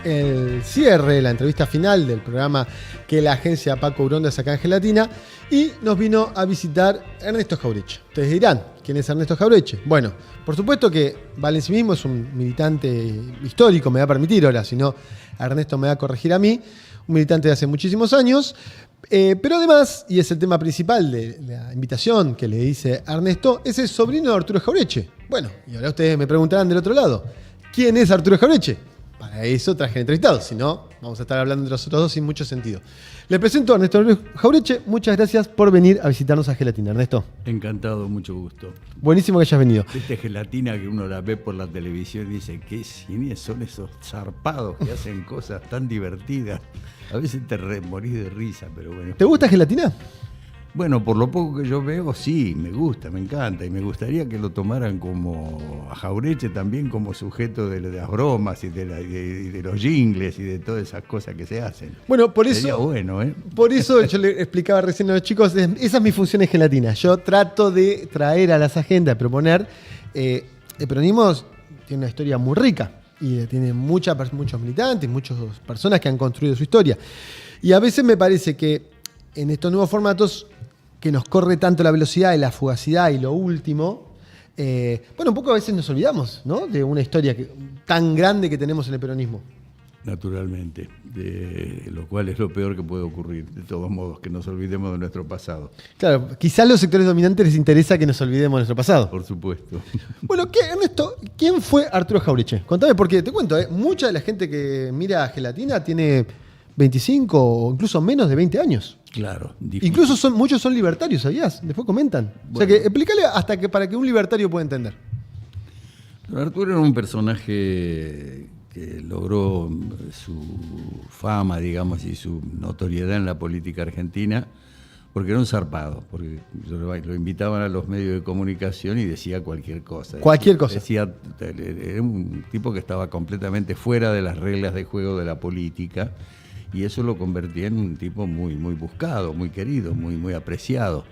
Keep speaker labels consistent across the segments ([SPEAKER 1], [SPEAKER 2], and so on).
[SPEAKER 1] el cierre, la entrevista final del programa que la agencia Paco Uronda saca en Gelatina, y nos vino a visitar Ernesto Jauretche. Ustedes dirán, ¿quién es Ernesto Jauretche? Bueno, por supuesto que vale en sí mismo, es un militante histórico, me va a permitir ahora, si no, Ernesto me va a corregir a mí, un militante de hace muchísimos años, pero además, y es el tema principal de la invitación que le hice a Ernesto, es el sobrino de Arturo Jauretche. Bueno, y ahora ustedes me preguntarán del otro lado, ¿quién es Arturo Jauretche? Para eso traje el entrevistado, si no, vamos a estar hablando entre nosotros dos sin mucho sentido. Le presento a Ernesto Jauretche, muchas gracias por venir a visitarnos a Gelatina, Ernesto.
[SPEAKER 2] Encantado, mucho gusto.
[SPEAKER 1] Buenísimo que hayas venido.
[SPEAKER 2] Esta Gelatina que uno la ve por la televisión y dice, ¿qué cines son esos zarpados que hacen cosas tan divertidas? A veces te morís de risa, pero bueno.
[SPEAKER 1] ¿Te gusta Gelatina?
[SPEAKER 2] Bueno, por lo poco que yo veo, sí, me gusta, me encanta. Y me gustaría que lo tomaran como a Jauretche también como sujeto de las bromas y de los jingles y de todas esas cosas que se hacen.
[SPEAKER 1] Bueno, por eso.
[SPEAKER 2] Sería bueno, ¿eh?
[SPEAKER 1] Por eso yo le explicaba recién a los chicos, esa es mi función en Gelatina. Yo trato de traer a las agendas, proponer. El peronismo tiene una historia muy rica y tiene muchos militantes, muchas personas que han construido su historia. Y a veces me parece que en estos nuevos formatos que nos corre tanto la velocidad y la fugacidad y lo último, un poco a veces nos olvidamos, ¿no?, de una historia tan grande que tenemos en el peronismo.
[SPEAKER 2] Naturalmente, lo cual es lo peor que puede ocurrir, de todos modos, que nos olvidemos de nuestro pasado.
[SPEAKER 1] Claro, quizás a los sectores dominantes les interesa que nos olvidemos de nuestro pasado.
[SPEAKER 2] Por supuesto.
[SPEAKER 1] Bueno, Ernesto, ¿quién fue Arturo Jauretche? Contame, porque te cuento, mucha de la gente que mira Gelatina tiene 25 o incluso menos de 20 años.
[SPEAKER 2] Claro. Difícil.
[SPEAKER 1] Incluso muchos son libertarios, ¿sabías? Después comentan. Bueno. O sea que explícale para que un libertario pueda entender.
[SPEAKER 2] Arturo era un personaje que logró su fama, digamos, y su notoriedad en la política argentina, porque era un zarpado, porque lo invitaban a los medios de comunicación y decía cualquier cosa.
[SPEAKER 1] Cualquier cosa.
[SPEAKER 2] Era un tipo que estaba completamente fuera de las reglas de juego de la política, y eso lo convertía en un tipo muy, muy buscado, muy querido, muy, muy apreciado.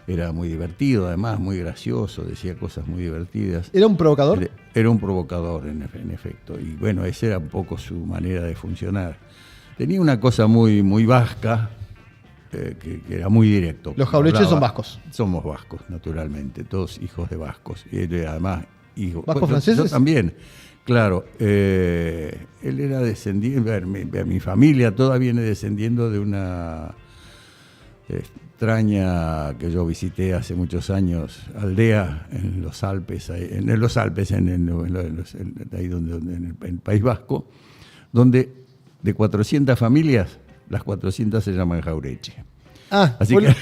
[SPEAKER 2] Era muy divertido, además, muy gracioso, decía cosas muy divertidas.
[SPEAKER 1] ¿Era un provocador?
[SPEAKER 2] Era un provocador, en efecto. Y bueno, esa era un poco su manera de funcionar. Tenía una cosa muy, muy vasca, que era muy directo.
[SPEAKER 1] Los Jauretches son vascos.
[SPEAKER 2] Somos vascos, naturalmente, todos hijos de vascos. Y él, además, hijo.
[SPEAKER 1] ¿Vascos franceses?
[SPEAKER 2] Yo también. Claro, él era descendiente, mi familia toda viene descendiendo de una extraña que yo visité hace muchos años, aldea en los Alpes, en el País Vasco, donde de 400 familias, las 400 se llaman Jauretche.
[SPEAKER 1] Ah,
[SPEAKER 2] así
[SPEAKER 1] viene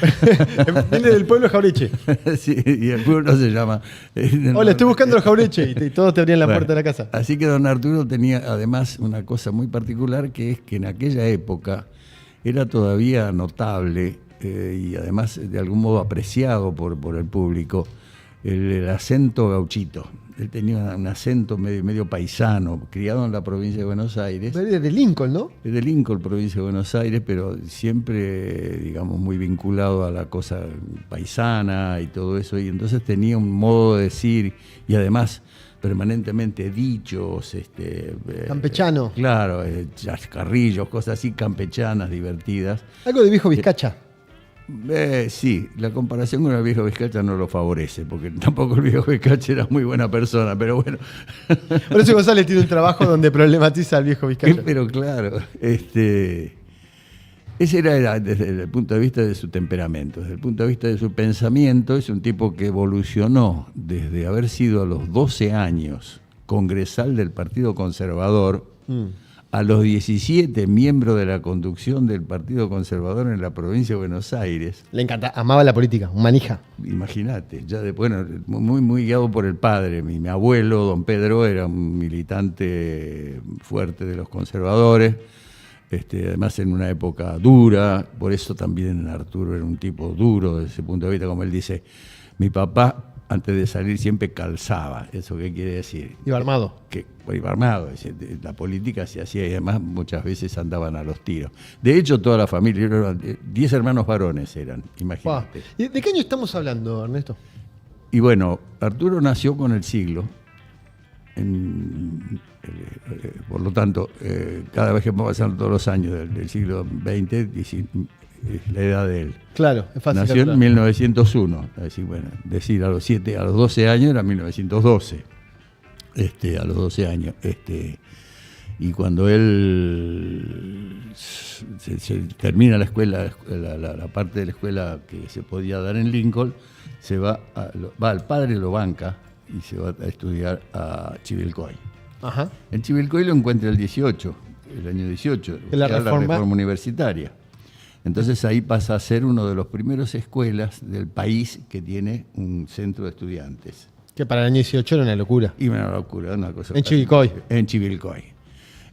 [SPEAKER 1] del pueblo Jauretche.
[SPEAKER 2] Sí, y el pueblo se llama...
[SPEAKER 1] Hola, estoy buscando los Jauretche, y todos te abrían la puerta de la casa.
[SPEAKER 2] Así que don Arturo tenía además una cosa muy particular, que es que en aquella época era todavía notable y además de algún modo apreciado por el público el acento gauchito. Él tenía un acento medio paisano, criado en la provincia de Buenos Aires.
[SPEAKER 1] Es de Lincoln, ¿no?
[SPEAKER 2] Es de Lincoln, provincia de Buenos Aires, pero siempre, digamos, muy vinculado a la cosa paisana y todo eso. Y entonces tenía un modo de decir, y además permanentemente dichos.
[SPEAKER 1] Campechano.
[SPEAKER 2] Claro, chascarrillos, cosas así campechanas, divertidas.
[SPEAKER 1] Algo de viejo Vizcacha.
[SPEAKER 2] Sí, la comparación con el viejo Vizcacha no lo favorece, porque tampoco el viejo Vizcacha era muy buena persona, pero bueno.
[SPEAKER 1] Por eso González tiene un trabajo donde problematiza al viejo Vizcacha.
[SPEAKER 2] Pero claro, ese era desde el punto de vista de su temperamento, desde el punto de vista de su pensamiento. Es un tipo que evolucionó desde haber sido a los 12 años congresal del Partido Conservador, a los 17 miembros de la conducción del Partido Conservador en la provincia de Buenos Aires.
[SPEAKER 1] Le encanta, amaba la política, un manija.
[SPEAKER 2] Imagínate, muy, muy guiado por el padre. Mi abuelo, don Pedro, era un militante fuerte de los conservadores, además en una época dura. Por eso también Arturo era un tipo duro desde ese punto de vista. Como él dice, mi papá, antes de salir, siempre calzaba. ¿Eso qué quiere decir?
[SPEAKER 1] Iba armado.
[SPEAKER 2] Iba armado. La política se hacía y además muchas veces andaban a los tiros. De hecho, toda la familia, 10 hermanos varones eran, imagínate.
[SPEAKER 1] Wow. ¿Y de qué año estamos hablando, Ernesto?
[SPEAKER 2] Y bueno, Arturo nació con el siglo, Por lo tanto, cada vez que pasan todos los años del siglo XX, es la edad de él.
[SPEAKER 1] Claro, es fácil.
[SPEAKER 2] Nació en 1901. Decir a los 12 años era 1912. A los 12 años. Y cuando él se termina la escuela, la parte de la escuela que se podía dar en Lincoln, el padre lo banca y se va a estudiar a Chivilcoy.
[SPEAKER 1] Ajá.
[SPEAKER 2] En Chivilcoy lo encuentra el año 18,
[SPEAKER 1] la reforma
[SPEAKER 2] universitaria. Entonces ahí pasa a ser uno de los primeros escuelas del país que tiene un centro de estudiantes.
[SPEAKER 1] Que para el año 18 era una locura.
[SPEAKER 2] Y una locura, una cosa.
[SPEAKER 1] En Chivilcoy.
[SPEAKER 2] En Chivilcoy.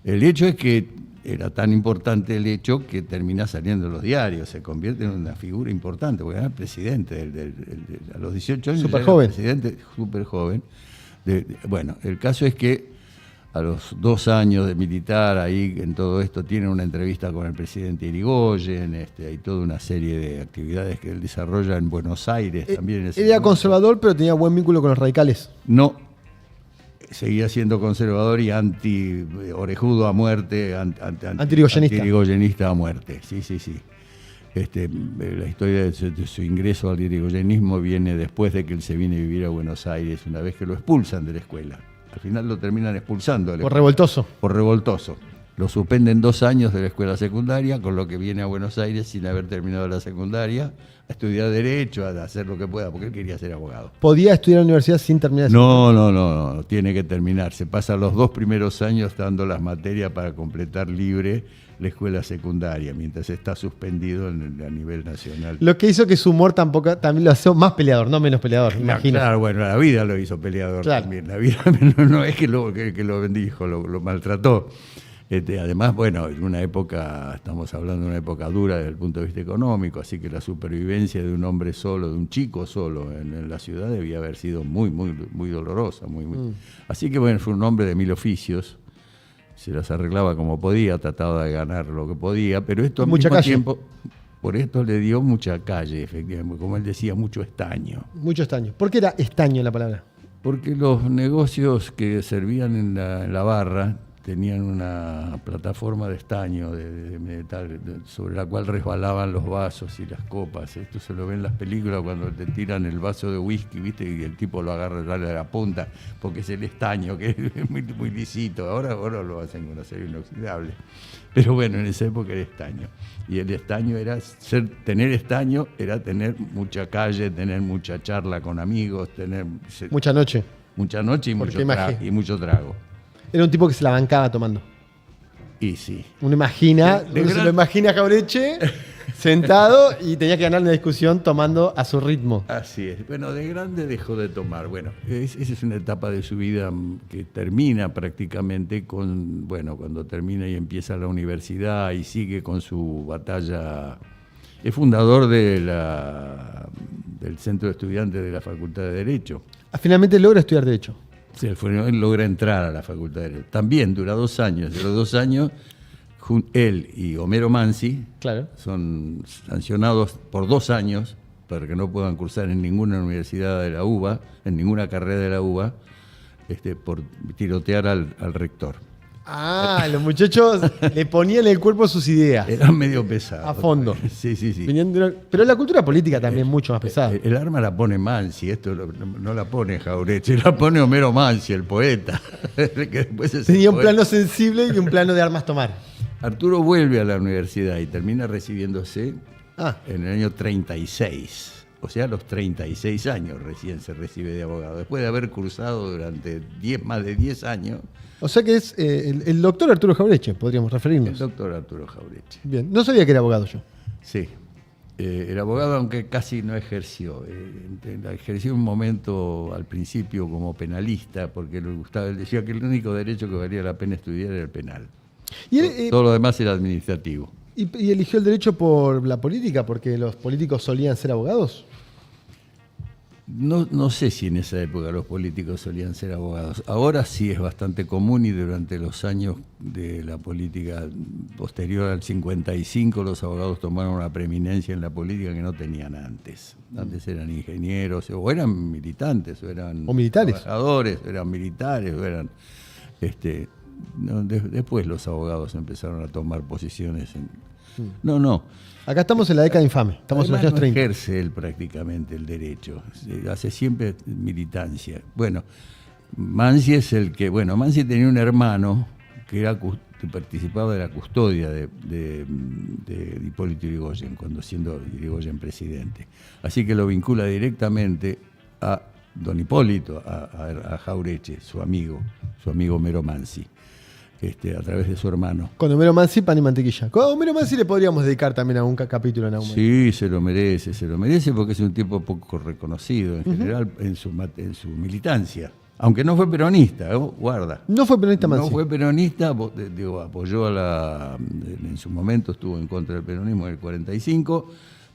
[SPEAKER 2] El hecho es que era tan importante el hecho que termina saliendo en los diarios, se convierte en una figura importante, porque era el presidente a los 18 años.
[SPEAKER 1] Súper joven.
[SPEAKER 2] Presidente súper joven. Bueno, el caso es que a los 2 años de militar ahí en todo esto tiene una entrevista con el presidente Irigoyen, hay toda una serie de actividades que él desarrolla en Buenos Aires también.
[SPEAKER 1] Él era conservador, pero tenía buen vínculo con los radicales.
[SPEAKER 2] No, seguía siendo conservador y orejudo a muerte, antirigoyenista a muerte. Sí. La historia de su ingreso al irigoyenismo viene después de que él se viene a vivir a Buenos Aires, una vez que lo expulsan de la escuela. Al final lo terminan expulsando.
[SPEAKER 1] Por revoltoso.
[SPEAKER 2] Por revoltoso. Lo suspenden 2 años de la escuela secundaria, con lo que viene a Buenos Aires sin haber terminado la secundaria, a estudiar Derecho, a hacer lo que pueda, porque él quería ser abogado.
[SPEAKER 1] ¿Podía estudiar en la universidad sin terminar?
[SPEAKER 2] No, tiene que terminar. Se pasa los 2 primeros años dando las materias para completar libre la escuela secundaria, mientras está suspendido a nivel nacional.
[SPEAKER 1] Lo que hizo que su humor también lo hace más peleador, no menos peleador, imagino.
[SPEAKER 2] Claro, bueno, la vida lo hizo peleador también. La vida no es que lo bendijo, lo maltrató. Además, bueno, en una época, estamos hablando de una época dura desde el punto de vista económico, así que la supervivencia de un hombre solo, de un chico solo en la ciudad debía haber sido muy, muy, muy dolorosa. Así que bueno, fue un hombre de 1000 oficios, se las arreglaba como podía, trataba de ganar lo que podía, pero esto al mismo tiempo, por esto le dio mucha calle, efectivamente, como él decía, mucho estaño.
[SPEAKER 1] Mucho estaño. ¿Por qué era estaño la palabra?
[SPEAKER 2] Porque los negocios que servían en la barra tenían una plataforma de estaño de metal sobre la cual resbalaban los vasos y las copas. Esto se lo ven en las películas cuando te tiran el vaso de whisky, ¿viste? Y el tipo lo agarra de la punta porque es el estaño, que es muy, muy lisito. Ahora lo hacen con acero inoxidable. Pero bueno, en esa época era estaño. Y el estaño tener estaño era tener mucha calle, tener mucha charla con amigos, tener
[SPEAKER 1] mucha noche.
[SPEAKER 2] Mucha noche y mucho trago.
[SPEAKER 1] Era un tipo que se la bancaba tomando.
[SPEAKER 2] Y sí.
[SPEAKER 1] Uno se lo imagina a Jauretche sentado y tenía que ganar una discusión tomando a su ritmo.
[SPEAKER 2] Así es. Bueno, de grande dejó de tomar. Bueno, esa es una etapa de su vida que termina prácticamente cuando termina y empieza la universidad y sigue con su batalla. Es fundador del Centro de Estudiantes de la Facultad de Derecho.
[SPEAKER 1] Finalmente logra estudiar Derecho.
[SPEAKER 2] Sí, él logra entrar a la Facultad de Derecho. También dura 2 años. De los 2 años, él y Homero Mansi son sancionados por 2 años para que no puedan cursar en ninguna universidad de la UBA, en ninguna carrera de la UBA, por tirotear al rector.
[SPEAKER 1] Los muchachos le ponían en el cuerpo sus ideas.
[SPEAKER 2] Eran medio pesados.
[SPEAKER 1] A fondo.
[SPEAKER 2] Sí.
[SPEAKER 1] Pero la cultura política también es mucho más pesada.
[SPEAKER 2] El arma la pone Mansi, esto no la pone Jauretche, la pone Homero Mansi, el poeta.
[SPEAKER 1] Tenía un plano sensible y un plano de armas tomar.
[SPEAKER 2] Arturo vuelve a la universidad y termina recibiéndose en el año 36. O sea, a los 36 años recién se recibe de abogado. Después de haber cursado durante más de 10 años.
[SPEAKER 1] O sea que es el doctor Arturo Jauretche, podríamos referirnos.
[SPEAKER 2] El doctor Arturo Jauretche.
[SPEAKER 1] Bien, no sabía que era abogado yo.
[SPEAKER 2] Sí, era abogado aunque casi no ejerció. Ejerció un momento al principio como penalista porque le gustaba. Él decía que el único derecho que valía la pena estudiar era el penal. Todo lo demás era administrativo.
[SPEAKER 1] ¿Y eligió el derecho por la política? ¿Porque los políticos solían ser abogados?
[SPEAKER 2] No sé si en esa época los políticos solían ser abogados. Ahora sí es bastante común y durante los años de la política posterior al 55 los abogados tomaron una preeminencia en la política que no tenían antes. Antes eran ingenieros o eran militantes o eran
[SPEAKER 1] militares.
[SPEAKER 2] Trabajadores, eran militares o eran... No, después los abogados empezaron a tomar posiciones. No.
[SPEAKER 1] Acá estamos en la década infame, estamos en los años 30.
[SPEAKER 2] No ejerce él prácticamente el derecho, hace siempre militancia. Bueno, Mansi es el que... Bueno, Mansi tenía un hermano que participaba de la custodia de Hipólito Yrigoyen, cuando siendo Yrigoyen presidente. Así que lo vincula directamente a don Hipólito, a Jaureche, su amigo Homero Mansi, a través de su hermano.
[SPEAKER 1] Con Homero Mansi, pan y mantequilla. Con Homero Mansi le podríamos dedicar también a un capítulo en algún momento.
[SPEAKER 2] Sí, se lo merece porque es un tipo poco reconocido en general en su militancia. Aunque no fue peronista, guarda.
[SPEAKER 1] No fue peronista Mansi.
[SPEAKER 2] No fue peronista, apoyó en su momento estuvo en contra del peronismo en el 45,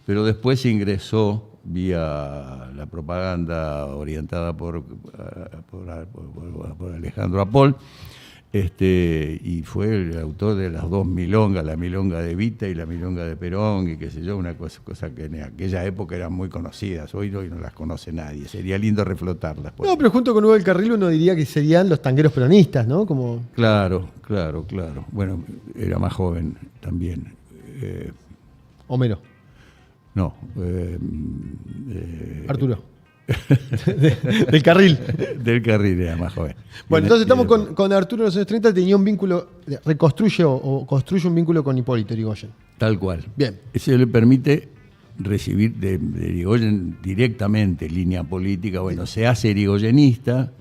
[SPEAKER 2] pero después ingresó vía la propaganda orientada por Alejandro Apol, y fue el autor de las dos milongas, la milonga de Evita y la milonga de Perón, y qué sé yo, una cosa que en aquella época eran muy conocidas, hoy no las conoce nadie, sería lindo reflotarlas.
[SPEAKER 1] No, pero junto con Hugo del Carril uno diría que serían los tangueros peronistas, ¿no? Como...
[SPEAKER 2] Claro. Bueno, era más joven también.
[SPEAKER 1] Homero.
[SPEAKER 2] No.
[SPEAKER 1] Arturo. Del Carril.
[SPEAKER 2] Del Carril era más joven.
[SPEAKER 1] Bueno, entonces estamos con Arturo en los años 30, tenía un vínculo, reconstruye o construye un vínculo con Hipólito Yrigoyen.
[SPEAKER 2] Tal cual.
[SPEAKER 1] Bien.
[SPEAKER 2] Eso le permite recibir de Yrigoyen directamente línea política. Bueno, se hace yrigoyenista.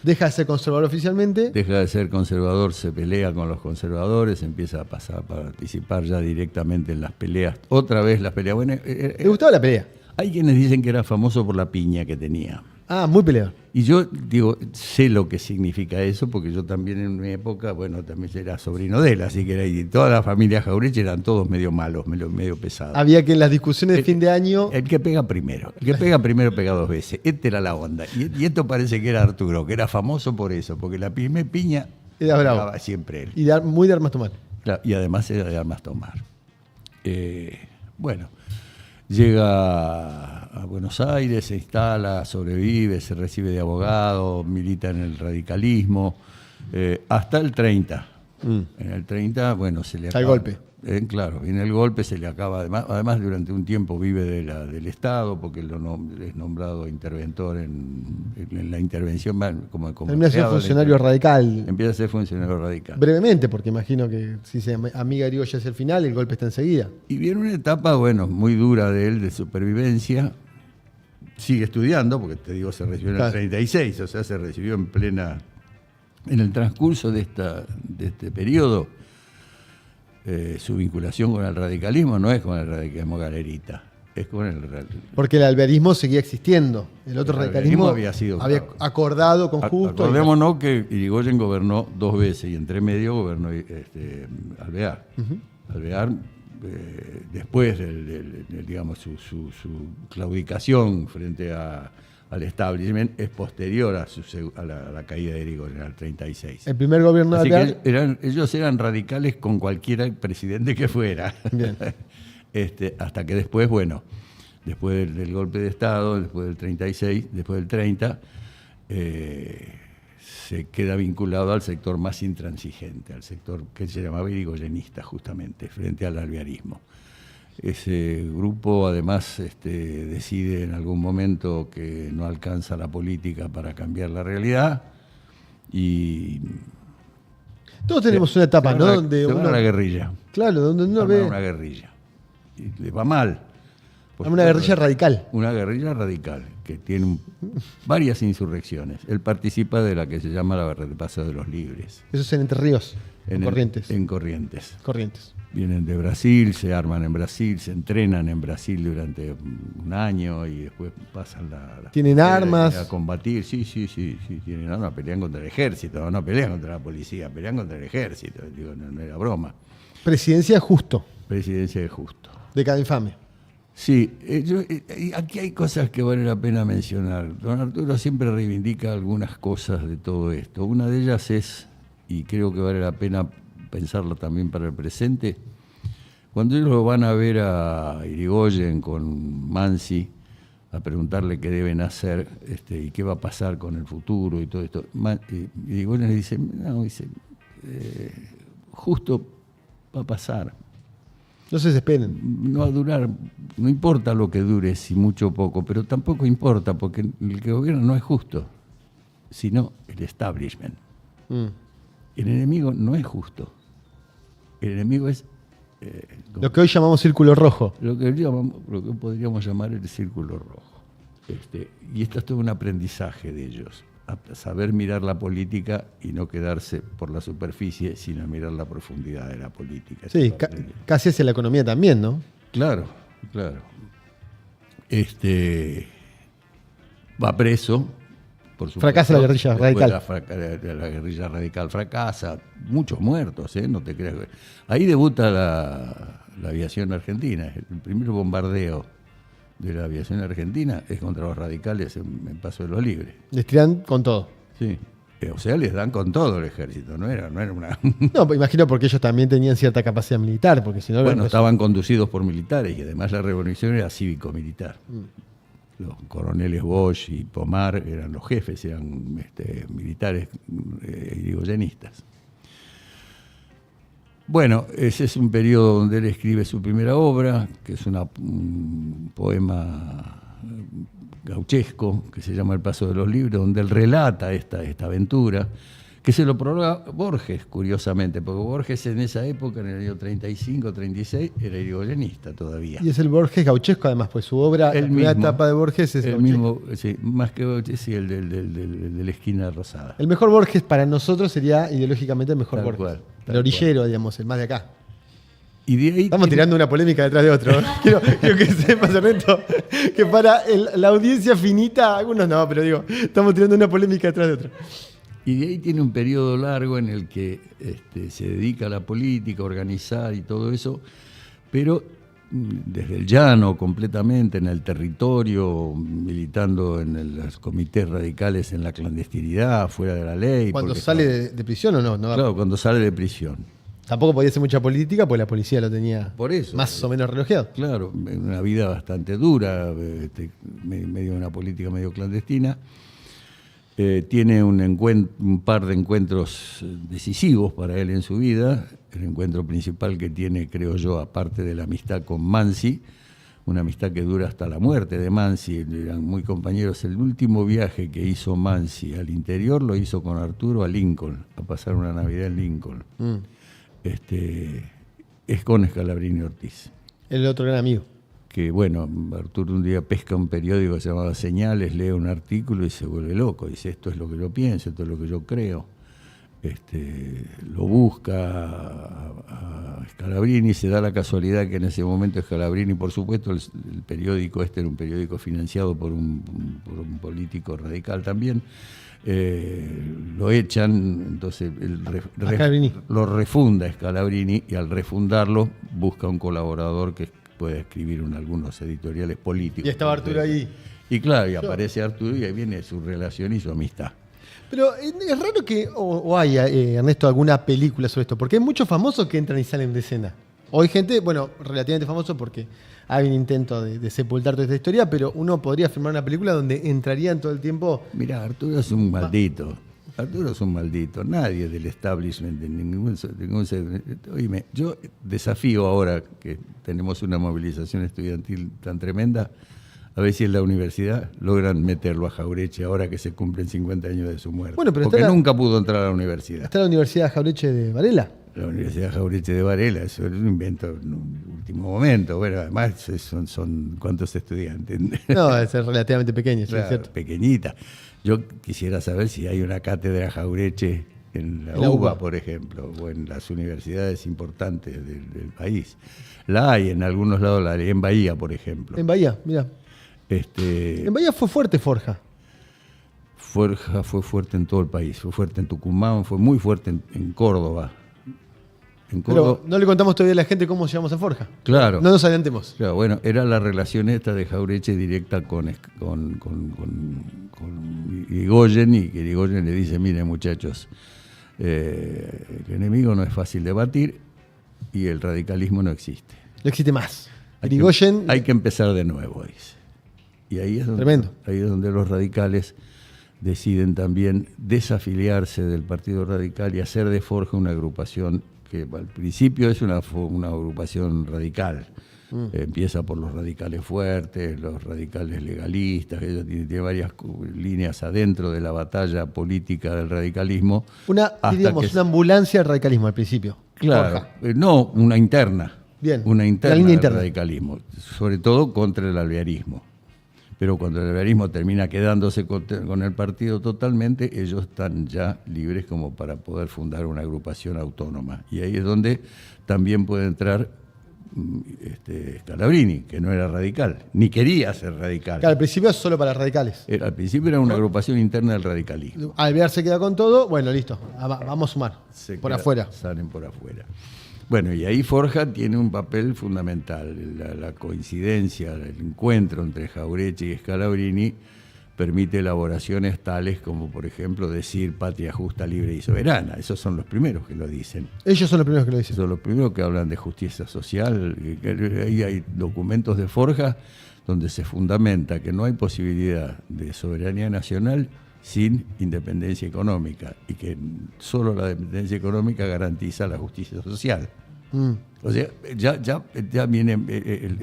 [SPEAKER 1] Deja de ser conservador oficialmente.
[SPEAKER 2] Deja de ser conservador, se pelea con los conservadores, empieza a participar ya directamente en las peleas. Otra vez las peleas. Bueno,
[SPEAKER 1] ¿Le gustaba la pelea?
[SPEAKER 2] Hay quienes dicen que era famoso por la piña que tenía.
[SPEAKER 1] Ah, muy peleador.
[SPEAKER 2] Y yo digo, sé lo que significa eso, porque yo también en mi época, bueno, también era sobrino de él, así que y toda la familia Jaureche eran todos medio malos, medio pesados.
[SPEAKER 1] Había que en las discusiones de fin de año...
[SPEAKER 2] El que pega primero pega dos veces. Esta era la onda. Y esto parece que era Arturo, que era famoso por eso, porque la piña
[SPEAKER 1] era bravo.
[SPEAKER 2] Siempre él.
[SPEAKER 1] Y muy de armas tomar.
[SPEAKER 2] Claro, y además era de armas tomar. Bueno, llega a Buenos Aires, se instala, sobrevive, se recibe de abogado, milita en el radicalismo, hasta el 30. En el 30, bueno, se le acaba...
[SPEAKER 1] El golpe.
[SPEAKER 2] Claro, en el golpe se le acaba, además durante un tiempo vive del Estado, porque es nombrado interventor en la intervención, como
[SPEAKER 1] empieza a ser funcionario radical.
[SPEAKER 2] Empieza a ser funcionario radical.
[SPEAKER 1] Brevemente, porque imagino que si se amiga Yrigoyen hacia el final, el golpe está enseguida.
[SPEAKER 2] Y viene una etapa, bueno, muy dura de él, de supervivencia. Sigue estudiando, porque te digo, se recibió en el 36, o sea, se recibió en el transcurso de este periodo. Su vinculación con el radicalismo no es con el radicalismo galerita, es con el...
[SPEAKER 1] Porque el alvearismo seguía existiendo. El otro radicalismo había acordado con Justo.
[SPEAKER 2] Acordémonos que Yrigoyen gobernó 2 veces y entre medio gobernó Alvear. Alvear, después digamos, su claudicación frente al establishment es posterior a la caída de Yrigoyen, al 36.
[SPEAKER 1] El primer gobierno de
[SPEAKER 2] Alvear... ellos eran radicales con cualquier presidente que fuera.
[SPEAKER 1] Bien.
[SPEAKER 2] Hasta que después, bueno, después del golpe de Estado, después del 36, después del 30, se queda vinculado al sector más intransigente, al sector que se llamaba yrigoyenista, justamente, frente al alvearismo. Ese grupo, además, decide en algún momento que no alcanza la política para cambiar la realidad y...
[SPEAKER 1] Todos tenemos una etapa, ¿no? Donde
[SPEAKER 2] una guerrilla.
[SPEAKER 1] Claro, donde uno ve...
[SPEAKER 2] Una guerrilla. Y le va mal.
[SPEAKER 1] Una guerrilla radical.
[SPEAKER 2] Una guerrilla radical, que tiene varias insurrecciones. Él participa de la que se llama la Repaso de los Libres.
[SPEAKER 1] Eso es en Entre Ríos, en Corrientes.
[SPEAKER 2] En Corrientes.
[SPEAKER 1] Corrientes.
[SPEAKER 2] Vienen de Brasil, se arman en Brasil, se entrenan en Brasil durante un año y después pasan
[SPEAKER 1] ¿Tienen armas?
[SPEAKER 2] A combatir, sí, tienen armas, pelean contra el ejército, no pelean contra la policía, pelean contra el ejército, digo, no era broma.
[SPEAKER 1] Presidencia de Justo.
[SPEAKER 2] Presidencia de Justo.
[SPEAKER 1] Década infame.
[SPEAKER 2] Sí, aquí hay cosas que vale la pena mencionar. Don Arturo siempre reivindica algunas cosas de todo esto. Una de ellas es, y creo que vale la pena pensarlo también para el presente, cuando ellos lo van a ver a Yrigoyen con Mansi, a preguntarle qué deben hacer y qué va a pasar con el futuro y todo esto, Yrigoyen le dice, no, justo va a pasar.
[SPEAKER 1] No se desesperen.
[SPEAKER 2] No va a durar, no importa lo que dure, si mucho o poco, pero tampoco importa, porque el que gobierna no es justo, sino el establishment. El enemigo no es justo. El enemigo es...
[SPEAKER 1] Lo que hoy llamamos círculo rojo.
[SPEAKER 2] Lo que podríamos llamar el círculo rojo. Y esto es todo un aprendizaje de ellos. A saber mirar la política y no quedarse por la superficie, sino mirar la profundidad de la política.
[SPEAKER 1] Sí, casi hacia la economía también, ¿no?
[SPEAKER 2] Claro. Va preso, por supuesto.
[SPEAKER 1] Fracasa la guerrilla radical.
[SPEAKER 2] La guerrilla radical fracasa. Muchos muertos, no te creas. Ahí debuta la aviación argentina. El primer bombardeo de la aviación argentina es contra los radicales en Paso de los Libres.
[SPEAKER 1] Les tiran con todo.
[SPEAKER 2] Sí. O sea, les dan con todo el ejército, no era una...
[SPEAKER 1] No, pues imagino porque ellos también tenían cierta capacidad militar, porque si no...
[SPEAKER 2] Bueno, estaban conducidos por militares y además la revolución era cívico-militar. Los coroneles Bosch y Pomar eran los jefes, eran militares irigoyenistas. Bueno, ese es un periodo donde él escribe su primera obra, que es un poema gauchesco, que se llama El Paso de los Libres, donde él relata esta aventura, que se lo prologa Borges, curiosamente, porque Borges en esa época, en el año 35, 36, era irigoyenista todavía.
[SPEAKER 1] Y es el Borges gauchesco, además, pues su obra, la primera etapa de Borges es
[SPEAKER 2] el mismo, sí, más que Borges, sí, el de la esquina rosada.
[SPEAKER 1] El mejor Borges para nosotros sería ideológicamente el mejor Borges.
[SPEAKER 2] Cual,
[SPEAKER 1] el orillero, digamos, el más de acá.
[SPEAKER 2] Y de ahí
[SPEAKER 1] estamos tirando una polémica detrás de otro. quiero que sepas, Ernesto, que para la audiencia finita, algunos no, pero digo, estamos tirando una polémica detrás de otro.
[SPEAKER 2] Y de ahí tiene un periodo largo en el que se dedica a la política, a organizar y todo eso, pero desde el llano completamente, en el territorio, militando en los comités radicales en la clandestinidad, fuera de la ley.
[SPEAKER 1] ¿Cuando sale de prisión o no?
[SPEAKER 2] Claro, cuando sale de prisión.
[SPEAKER 1] Tampoco podía hacer mucha política porque la policía lo tenía
[SPEAKER 2] por eso,
[SPEAKER 1] más o menos relojeado.
[SPEAKER 2] Claro, una vida bastante dura, medio una política medio clandestina. Tiene un par de encuentros decisivos para él en su vida. El encuentro principal que tiene, creo yo, aparte de la amistad con Mansi, una amistad que dura hasta la muerte de Mansi, eran muy compañeros. El último viaje que hizo Mansi al interior lo hizo con Arturo a Lincoln, a pasar una Navidad en Lincoln. Es con Scalabrini Ortiz.
[SPEAKER 1] El otro gran amigo.
[SPEAKER 2] Que bueno, Arturo un día pesca un periódico que se llamaba Señales, lee un artículo y se vuelve loco. Dice, esto es lo que yo pienso, esto es lo que yo creo. Lo busca a Scalabrini, se da la casualidad que en ese momento Scalabrini, por supuesto, el periódico era un periódico financiado por un político radical también, lo echan, entonces lo refunda Scalabrini y al refundarlo busca un colaborador que puede escribir algunos editoriales políticos.
[SPEAKER 1] Y estaba Arturo ahí.
[SPEAKER 2] Y claro, y aparece Arturo y ahí viene su relación y su amistad.
[SPEAKER 1] Pero es raro que o haya, Ernesto, alguna película sobre esto, porque hay muchos famosos que entran y salen de escena. O hay gente, bueno, relativamente famoso porque hay un intento de sepultar toda esta historia, pero uno podría filmar una película donde entrarían todo el tiempo...
[SPEAKER 2] Mirá, Arturo es un maldito. Arturo es un maldito. Nadie del establishment, de ningún... Oíme, yo desafío ahora que tenemos una movilización estudiantil tan tremenda, a ver si en la universidad logran meterlo a Jauretche ahora que se cumplen 50 años de su muerte. Bueno, pero porque nunca pudo entrar a la universidad.
[SPEAKER 1] ¿Está la Universidad Jauretche de Varela?
[SPEAKER 2] La Universidad Jauretche de Varela, eso es un invento en un último momento. Bueno, además son ¿cuántos estudiantes?
[SPEAKER 1] No, es relativamente pequeña,
[SPEAKER 2] claro, es cierto. Pequeñita. Yo quisiera saber si hay una cátedra Jauretche en la UBA, por ejemplo, o en las universidades importantes del país. La hay en algunos lados, la hay en Bahía, por ejemplo.
[SPEAKER 1] En Bahía, mira. En Bahía fue fuerte Forja.
[SPEAKER 2] Forja fue fuerte en todo el país, fue fuerte en Tucumán, fue muy fuerte en Córdoba.
[SPEAKER 1] Pero no le contamos todavía a la gente cómo llegamos a Forja.
[SPEAKER 2] Claro.
[SPEAKER 1] No nos adelantemos.
[SPEAKER 2] Claro, bueno, era la relación esta de Jauretche directa con Irigoyen, y que Irigoyen le dice, miren muchachos, el enemigo no es fácil de batir y el radicalismo no existe.
[SPEAKER 1] No existe más.
[SPEAKER 2] Hay que empezar de nuevo, dice. Y ahí es donde los radicales deciden también desafiliarse del Partido Radical y hacer de Forja una agrupación que al principio es una agrupación radical. Empieza por los radicales fuertes, los radicales legalistas, que tiene varias líneas adentro de la batalla política del radicalismo.
[SPEAKER 1] Una ambulancia del radicalismo al principio.
[SPEAKER 2] Claro, no, una interna.
[SPEAKER 1] Bien,
[SPEAKER 2] una interna
[SPEAKER 1] línea
[SPEAKER 2] del
[SPEAKER 1] interna.
[SPEAKER 2] radicalismo, sobre todo contra el alvearismo. Pero cuando el alvearismo termina quedándose con el partido totalmente, ellos están ya libres como para poder fundar una agrupación autónoma. Y ahí es donde también puede entrar Scalabrini, que no era radical, ni quería ser radical.
[SPEAKER 1] Claro, al principio es solo para radicales.
[SPEAKER 2] Al principio era una agrupación interna del radicalismo.
[SPEAKER 1] Alvear se queda con todo, bueno, listo, vamos a sumar, afuera.
[SPEAKER 2] Salen por afuera. Bueno, y ahí Forja tiene un papel fundamental. La coincidencia, el encuentro entre Jauretche y Scalabrini permite elaboraciones tales como, por ejemplo, decir patria justa, libre y soberana. Esos son los primeros que lo dicen.
[SPEAKER 1] Ellos son los primeros que lo dicen.
[SPEAKER 2] Son los primeros que hablan de justicia social. Ahí hay documentos de Forja donde se fundamenta que no hay posibilidad de soberanía nacional sin independencia económica y que solo la dependencia económica garantiza la justicia social. O sea, ya viene...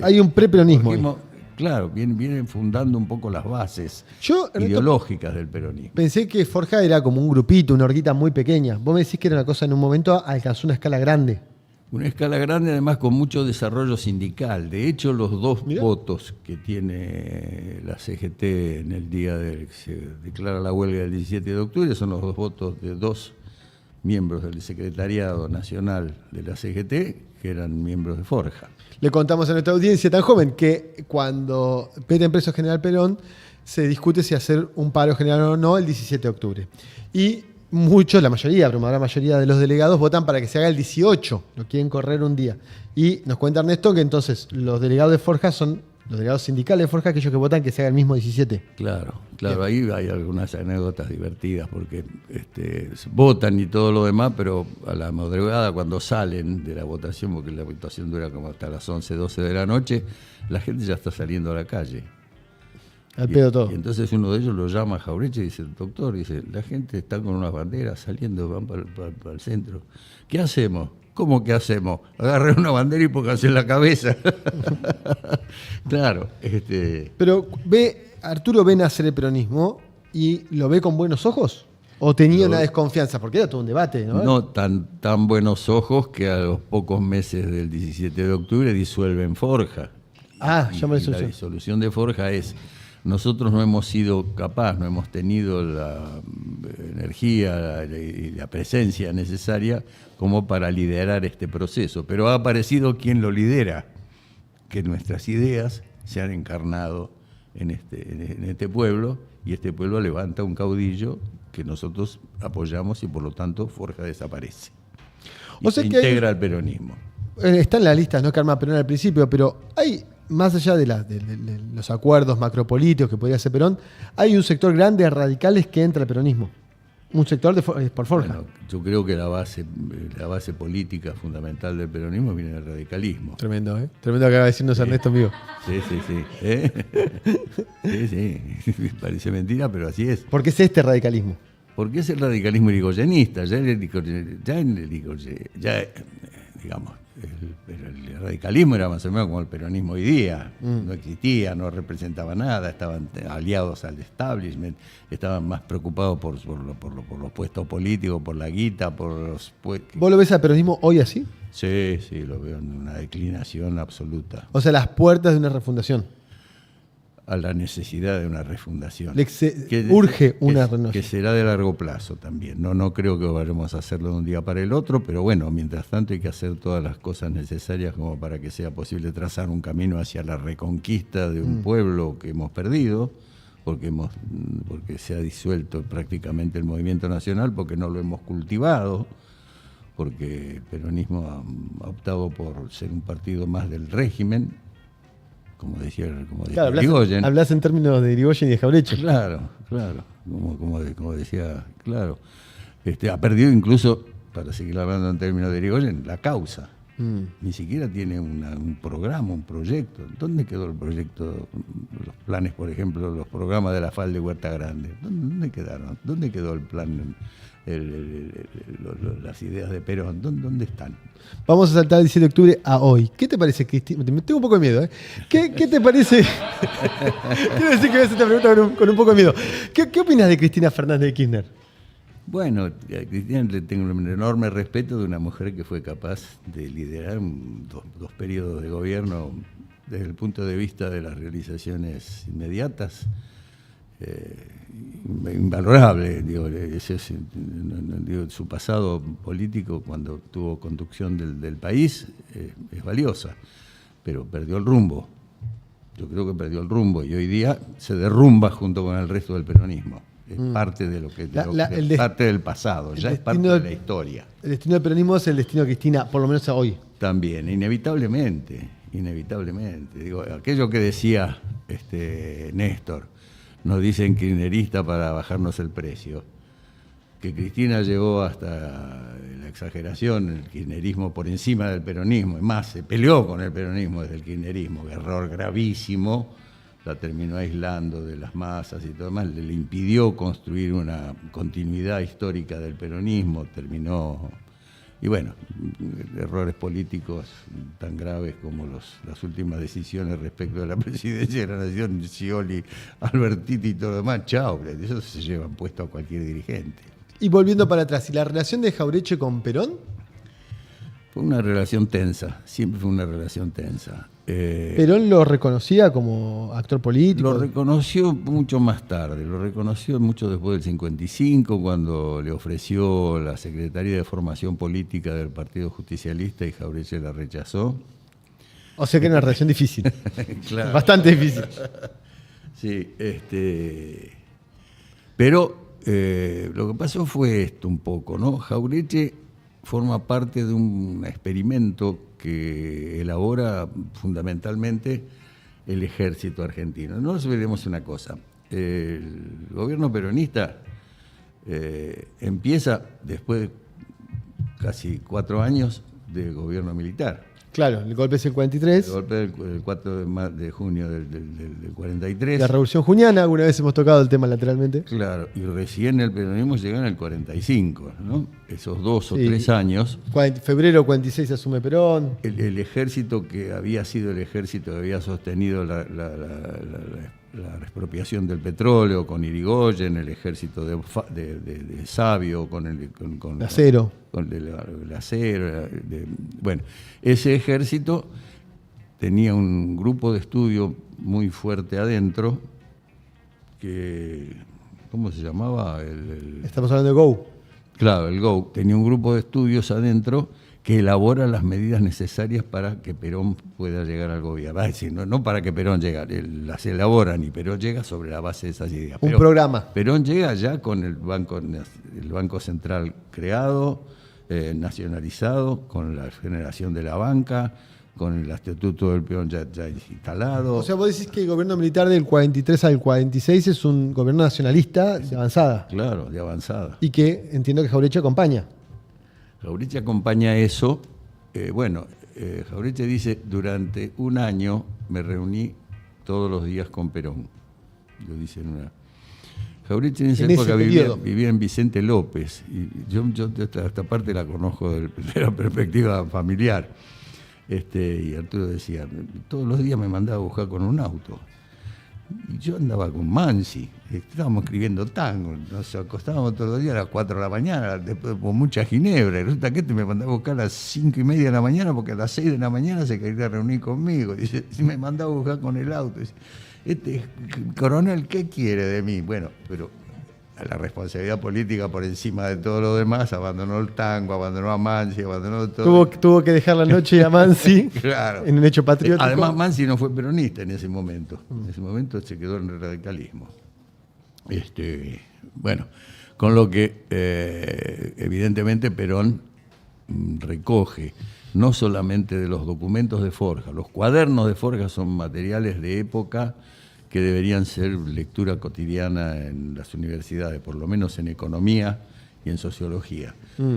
[SPEAKER 1] hay un preperonismo.
[SPEAKER 2] Claro, vienen fundando un poco las bases ideológicas del peronismo.
[SPEAKER 1] Pensé que Forja era como un grupito, una horquita muy pequeña. Vos me decís que era una cosa en un momento alcanzó una escala grande.
[SPEAKER 2] Una escala grande, además con mucho desarrollo sindical. De hecho, los dos votos que tiene la CGT en el día que se declara la huelga del 17 de octubre son los dos votos de dos miembros del Secretariado Nacional de la CGT, que eran miembros de Forja.
[SPEAKER 1] Le contamos a nuestra audiencia tan joven que cuando meten preso General Perón, se discute si hacer un paro general o no el 17 de octubre. Y muchos, la mayoría, abrumadora mayoría de los delegados votan para que se haga el 18, lo quieren correr un día. Y nos cuenta Ernesto que entonces los delegados de Forja son, los delegados sindicales de Forja, aquellos que votan que se haga el mismo 17.
[SPEAKER 2] Claro, ahí hay algunas anécdotas divertidas porque votan y todo lo demás, pero a la madrugada cuando salen de la votación, porque la votación dura como hasta las 11, 12 de la noche, la gente ya está saliendo a la calle.
[SPEAKER 1] Al pedo todo.
[SPEAKER 2] Y entonces uno de ellos lo llama a Jauretche y dice, doctor, la gente está con unas banderas saliendo, van para el centro. ¿Qué hacemos? ¿Cómo que hacemos? Agarren una bandera y pónganse en la cabeza. Claro.
[SPEAKER 1] Pero Arturo ve nacer el peronismo y lo ve con buenos ojos. ¿O tenía una desconfianza? Porque era todo un debate, ¿no?
[SPEAKER 2] No tan buenos ojos que a los pocos meses del 17 de octubre disuelven Forja.
[SPEAKER 1] La
[SPEAKER 2] disolución de Forja es... Nosotros no hemos sido capaces, no hemos tenido la energía y la presencia necesaria como para liderar este proceso. Pero ha aparecido quien lo lidera, que nuestras ideas se han encarnado en este pueblo, y este pueblo levanta un caudillo que nosotros apoyamos y por lo tanto Forja desaparece. Y se integra al peronismo.
[SPEAKER 1] Está en la lista, no que arma Perón al principio, pero hay... Más allá de los acuerdos macropolíticos que podría hacer Perón, hay un sector grande de radicales que entra al peronismo. Un sector por Forja.
[SPEAKER 2] Bueno, yo creo que la base política fundamental del peronismo viene del radicalismo.
[SPEAKER 1] Tremendo, ¿eh? Tremendo que acaba de decirnos Ernesto, amigo.
[SPEAKER 2] Sí. Sí. Parece mentira, pero así es.
[SPEAKER 1] ¿Por qué es este radicalismo?
[SPEAKER 2] Porque es el radicalismo irigoyenista. Digamos, el radicalismo era más o menos como el peronismo hoy día. No existía, no representaba nada, estaban aliados al establishment, estaban más preocupados por los puestos políticos, por la guita, por los puestos.
[SPEAKER 1] ¿Vos lo ves al peronismo hoy así?
[SPEAKER 2] Sí, lo veo en una declinación absoluta.
[SPEAKER 1] O sea, las puertas de una refundación.
[SPEAKER 2] A la necesidad de una refundación.
[SPEAKER 1] Urge una renovación.
[SPEAKER 2] Que será de largo plazo también. No creo que vayamos a hacerlo de un día para el otro, pero bueno, mientras tanto hay que hacer todas las cosas necesarias como para que sea posible trazar un camino hacia la reconquista de un pueblo que hemos perdido, porque se ha disuelto prácticamente el movimiento nacional, porque no lo hemos cultivado, porque el peronismo ha optado por ser un partido más del régimen, como decía Irigoyen.
[SPEAKER 1] Hablas en términos de Irigoyen y de Jauretche.
[SPEAKER 2] Claro. Como decía, claro. Ha perdido incluso, para seguir hablando en términos de Irigoyen, la causa. Ni siquiera tiene un programa, un proyecto. ¿Dónde quedó el proyecto, los planes, por ejemplo, los programas de la FAL de Huerta Grande? ¿Dónde quedaron? ¿Dónde quedó el plan, las ideas de Perón? ¿Dónde están?
[SPEAKER 1] Vamos a saltar el 17 de octubre a hoy. ¿Qué te parece, Cristina? Tengo un poco de miedo, ¿eh? ¿Qué te parece? Quiero decir que voy a hacer esta pregunta con un poco de miedo. ¿Qué opinas de Cristina Fernández de Kirchner?
[SPEAKER 2] Bueno, a Cristina le tengo un enorme respeto de una mujer que fue capaz de liderar dos periodos de gobierno desde el punto de vista de las realizaciones inmediatas. Invalorable, digo, su pasado político cuando tuvo conducción del país es valiosa, pero perdió el rumbo. Yo creo que perdió el rumbo y hoy día se derrumba junto con el resto del peronismo. Es parte de lo que parte del pasado, ya es parte de la historia.
[SPEAKER 1] El destino del peronismo es el destino de Cristina, por lo menos a hoy.
[SPEAKER 2] También, inevitablemente. Digo, aquello que decía Néstor, nos dicen kirchnerista para bajarnos el precio, que Cristina llegó hasta la exageración, el kirchnerismo por encima del peronismo, es más, se peleó con el peronismo desde el kirchnerismo, error gravísimo. La terminó aislando de las masas y todo demás, le impidió construir una continuidad histórica del peronismo, terminó, y bueno, errores políticos tan graves como las últimas decisiones respecto de la presidencia de la Nación, Scioli, Albertiti y todo lo demás, chao, eso se llevan puesto a cualquier dirigente.
[SPEAKER 1] Y volviendo para atrás, ¿y la relación de Jauretche con Perón?
[SPEAKER 2] Fue una relación tensa, siempre fue una relación tensa.
[SPEAKER 1] ¿Perón lo reconocía como actor político?
[SPEAKER 2] Lo reconoció mucho más tarde, lo reconoció mucho después del 55, cuando le ofreció la Secretaría de Formación Política del Partido Justicialista y Jauretche la rechazó.
[SPEAKER 1] O sea que era una relación difícil.
[SPEAKER 2] Claro.
[SPEAKER 1] Bastante difícil.
[SPEAKER 2] Sí, pero lo que pasó fue esto un poco, ¿no? Jauretche forma parte de un experimento que elabora fundamentalmente el ejército argentino. No nos olvidemos una cosa, el gobierno peronista empieza después de casi 4 años de gobierno militar.
[SPEAKER 1] Claro, el golpe es el 43.
[SPEAKER 2] El golpe del 4 de junio del 43.
[SPEAKER 1] La Revolución Juniana, alguna vez hemos tocado el tema lateralmente.
[SPEAKER 2] Claro, y recién el peronismo llega en el 45, ¿no? Esos 2 o 3 años.
[SPEAKER 1] Febrero 46 se asume Perón.
[SPEAKER 2] El ejército que había sido el ejército que había sostenido la expropiación del petróleo con Irigoyen, el ejército de Sabio con el
[SPEAKER 1] acero.
[SPEAKER 2] Con el acero. Bueno, ese ejército tenía un grupo de estudio muy fuerte adentro que, ¿cómo se llamaba?
[SPEAKER 1] Estamos hablando de GO.
[SPEAKER 2] Claro, el GO. Tenía un grupo de estudios adentro que elabora las medidas necesarias para que Perón pueda llegar al gobierno. Es decir, no para que Perón llegue, las elaboran y Perón llega sobre la base de esas ideas.
[SPEAKER 1] Un programa.
[SPEAKER 2] Perón llega ya con el Banco Central creado, nacionalizado, con la generación de la banca, con el estatuto del peón ya instalado.
[SPEAKER 1] O sea, vos decís que el gobierno militar del 43 al 46 es un gobierno nacionalista de avanzada.
[SPEAKER 2] Claro, de avanzada.
[SPEAKER 1] Y que entiendo que Jauretche acompaña.
[SPEAKER 2] Jauretche acompaña eso. Jauretche dice, durante un año me reuní todos los días con Perón. Lo dice en una... Jauretche en esa época vivía en Vicente López. Y yo esta parte la conozco de la perspectiva familiar. Y Arturo decía, todos los días me mandaba a buscar con un auto. Y yo andaba con Mansi, estábamos escribiendo tango, nos acostábamos todos los días a las 4 de la mañana, después con mucha ginebra, y resulta que me mandaba a buscar a las 5:30 de la mañana, porque a las 6 de la mañana se quería reunir conmigo, dice, me mandaba a buscar con el auto, dice, coronel, ¿qué quiere de mí? Bueno, pero la responsabilidad política por encima de todo lo demás, abandonó el tango, abandonó a Mansi, abandonó todo.
[SPEAKER 1] Tuvo que dejar la noche a Mansi
[SPEAKER 2] claro.
[SPEAKER 1] En un hecho patriótico.
[SPEAKER 2] Además, Mansi no fue peronista en ese momento. En ese momento se quedó en el radicalismo. Bueno, con lo que evidentemente Perón recoge no solamente de los documentos de Forja, los cuadernos de Forja son materiales de época que deberían ser lectura cotidiana en las universidades, por lo menos en economía y en sociología.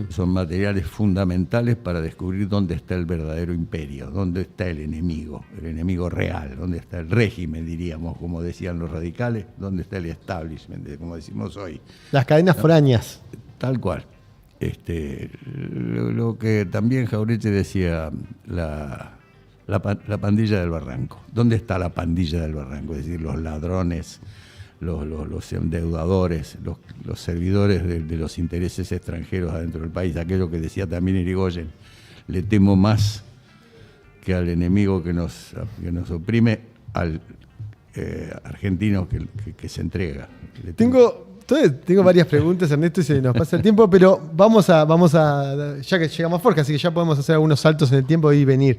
[SPEAKER 2] Son materiales fundamentales para descubrir dónde está el verdadero imperio, dónde está el enemigo real, dónde está el régimen, diríamos, como decían los radicales, dónde está el establishment, como decimos hoy.
[SPEAKER 1] Las cadenas foráneas.
[SPEAKER 2] Tal cual. Lo que también Jauretche decía, la pandilla del barranco. ¿Dónde está la pandilla del barranco? Es decir, los ladrones, los endeudadores, los servidores de los intereses extranjeros adentro del país. Aquello que decía también Irigoyen, le temo más que al enemigo que nos oprime, al argentino que se entrega. Tengo
[SPEAKER 1] varias preguntas, Ernesto, y se nos pasa el tiempo, pero vamos a ya que llegamos a Forja, así que ya podemos hacer algunos saltos en el tiempo y venir.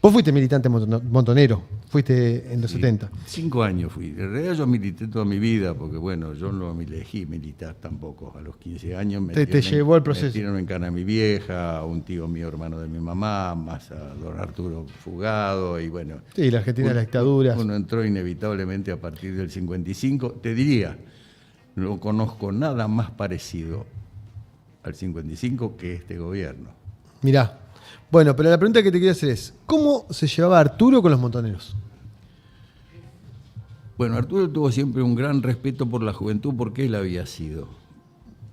[SPEAKER 1] Vos fuiste militante montonero, fuiste en los 70.
[SPEAKER 2] 5 años fui. En realidad yo milité toda mi vida, porque bueno, yo no me elegí militar tampoco. A los 15 años
[SPEAKER 1] te llevó el proceso.
[SPEAKER 2] Me metieron en cana a mi vieja, a un tío mío, hermano de mi mamá, más a don Arturo Fugado, y bueno.
[SPEAKER 1] Sí, la Argentina de la dictadura.
[SPEAKER 2] Uno entró inevitablemente a partir del 55. Te diría, no conozco nada más parecido al 55 que este gobierno.
[SPEAKER 1] Mirá. Bueno, pero la pregunta que te quería hacer es, ¿cómo se llevaba Arturo con los montoneros?
[SPEAKER 2] Bueno, Arturo tuvo siempre un gran respeto por la juventud porque él había sido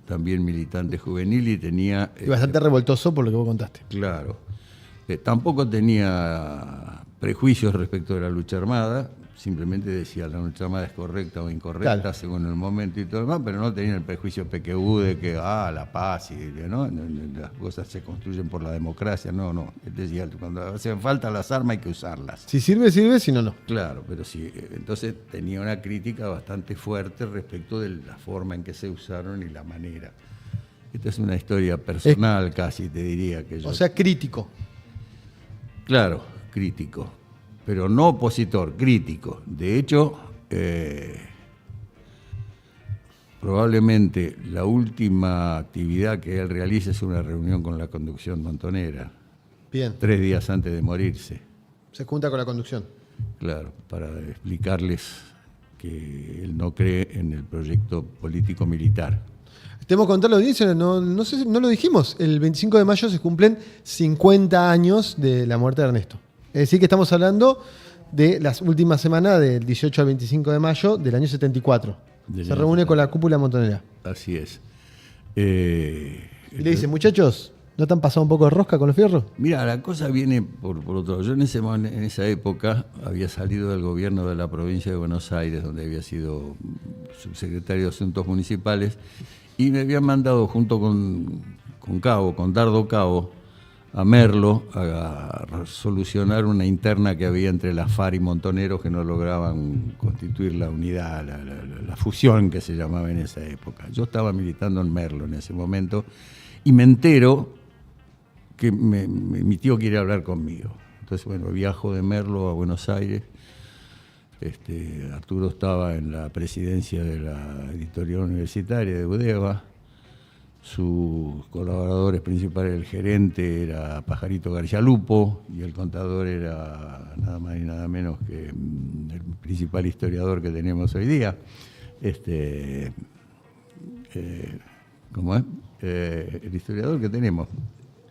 [SPEAKER 2] también militante juvenil y tenía...
[SPEAKER 1] Y bastante revoltoso por lo que vos contaste.
[SPEAKER 2] Claro. Tampoco tenía prejuicios respecto de la lucha armada, simplemente decía la lucha armada es correcta o incorrecta, claro, según el momento y todo lo demás, pero no tenía el prejuicio PQU de que la paz y ¿no? Las cosas se construyen por la democracia. No. Él decía, cuando hacen falta las armas hay que usarlas.
[SPEAKER 1] Si sirve, sirve, si no, no.
[SPEAKER 2] Claro, pero sí. Entonces tenía una crítica bastante fuerte respecto de la forma en que se usaron y la manera. Esta es una historia personal casi, te diría.
[SPEAKER 1] O sea, crítico.
[SPEAKER 2] Claro, crítico. Pero no opositor, crítico. De hecho, probablemente la última actividad que él realiza es una reunión con la conducción montonera.
[SPEAKER 1] Bien.
[SPEAKER 2] 3 días antes de morirse.
[SPEAKER 1] Se junta con la conducción.
[SPEAKER 2] Claro, para explicarles que él no cree en el proyecto político-militar.
[SPEAKER 1] Tenemos que contar a la audiencia, no sé, no lo dijimos, el 25 de mayo se cumplen 50 años de la muerte de Ernesto. Es decir, que estamos hablando de las últimas semanas del 18 al 25 de mayo del año 74. Se reúne con la cúpula montonera.
[SPEAKER 2] Así es.
[SPEAKER 1] Y le dice, muchachos, ¿no te han pasado un poco de rosca con los fierros?
[SPEAKER 2] Mira, la cosa viene por otro lado. Yo en esa época había salido del gobierno de la provincia de Buenos Aires, donde había sido subsecretario de Asuntos Municipales, y me habían mandado junto con Dardo Cabo, a Merlo a solucionar una interna que había entre la FARC y Montoneros que no lograban constituir la unidad, la fusión que se llamaba en esa época. Yo estaba militando en Merlo en ese momento y me entero que mi tío quiere hablar conmigo. Entonces, bueno, viajo de Merlo a Buenos Aires. Arturo estaba en la presidencia de la editorial universitaria de Budeva. Sus colaboradores principales, el gerente era Pajarito García Lupo y el contador era nada más y nada menos que el principal historiador que tenemos hoy día. ¿Cómo es? El historiador que tenemos